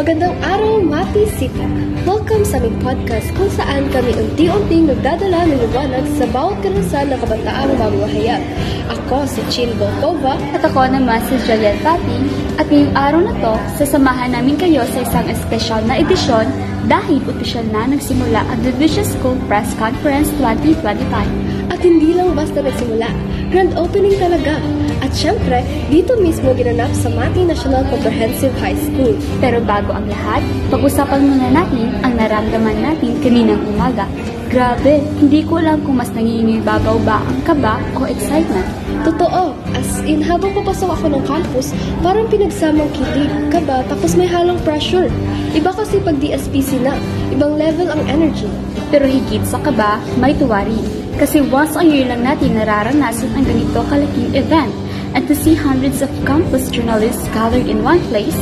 Magandang araw, Mati Sita! Welcome sa aming podcast kung saan kami unti-unting nagdadala ng liwanag sa bawat karanasan ng kabataang mamamahayag. Ako si Chin Volkova at ako naman si Juliet Pati. At ngayong araw na to, sasamahan namin kayo sa isang espesyal na edisyon dahil opisyal na nagsimula ang Division School Press Conference 2025. At hindi lang basta nagsimula, grand opening talaga. At syempre, dito mismo ginanap sa Mati National Comprehensive High School. Pero bago ang lahat, pag-usapan muna natin ang naramdaman natin kaninang umaga. Grabe, hindi ko alam kung mas nangingibabaw ba ang kaba o excitement. Totoo, as in habang papasok ako ng campus, parang pinagsamang kilig, kaba, tapos may halong pressure. Iba kasi pag DSPC na, ibang level ang energy. Pero higit sa kaba, may tuwa rin. Kasi once a year lang natin nararanasan ang ganito kalaking event. And to see hundreds of campus journalists gathered in one place,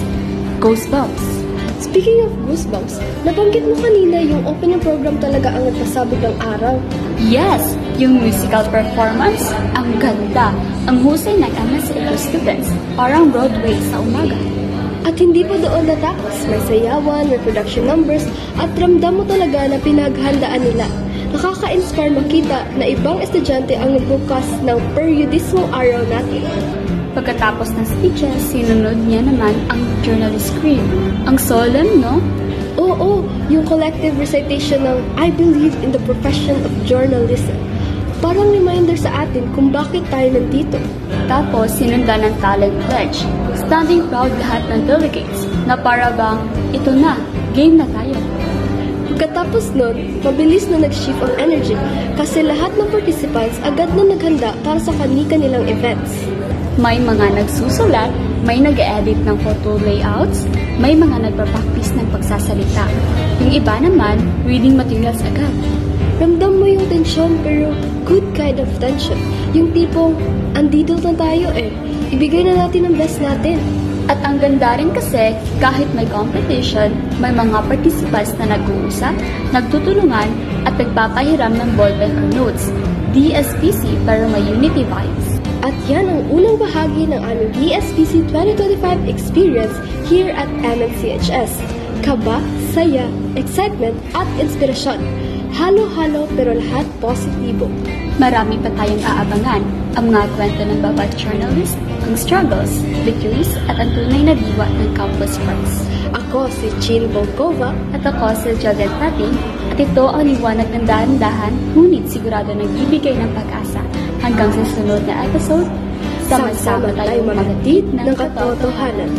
goosebumps. Speaking of goosebumps, nabanggit mo kanina yung opening program talaga ang nagpasabog ng araw. Yes! Yung musical performance, ang ganda. Ang husay ng MSA students, parang Broadway sa umaga. At hindi pa doon natapos, may sayawan, may production numbers, at ramdam mo talaga na pinaghandaan nila. Nakaka-inspire makita na ibang estudyante ang nagbukas ng periodismo araw natin. Pagkatapos ng speeches, sinunod niya naman ang journalist scream. Ang solemn, no? Oo, yung collective recitation ng I believe in the profession of journalism. Parang reminder sa atin kung bakit tayo nandito. Tapos, sinundan ng talent pledge. Standing proud lahat ng delegates na para bang, ito na, game na tayo. Pagkatapos nun, mabilis na nag-shift ang energy kasi lahat ng participants agad na naghanda para sa kani-kanilang events. May mga nagsusulat, may nag-edit ng photo layouts, may mga nagpa-practice ng pagsasalita. Yung iba naman, reading materials agad. Ramdam mo yung tension pero good kind of tension. Yung tipong, andito na tayo ibigay na natin ang best natin. At ang ganda rin kasi, kahit may competition, may mga participants na nag-uusap, nagtutulungan, at nagpapahiram ng ballpen or notes. DSPC pero may unity vibes. At yan ang unang bahagi ng aming DSPC 2025 experience here at MNCHS. Kaba, saya, excitement, at inspirasyon. Halo-halo pero lahat positibo. Marami pa tayong aabangan. Ang mga kwento ng bawat journalist, ang struggles, victories, at ang tunay na diwa ng campus press. Ako si Chin Volkova at ako si Juliet Pati, at ito ang liwanag ng dahan-dahan, ngunit sigurado nagbibigay ng pag-asa. Hanggang sa sunod na episode, sama-sama tayong magatid ng katotohanan.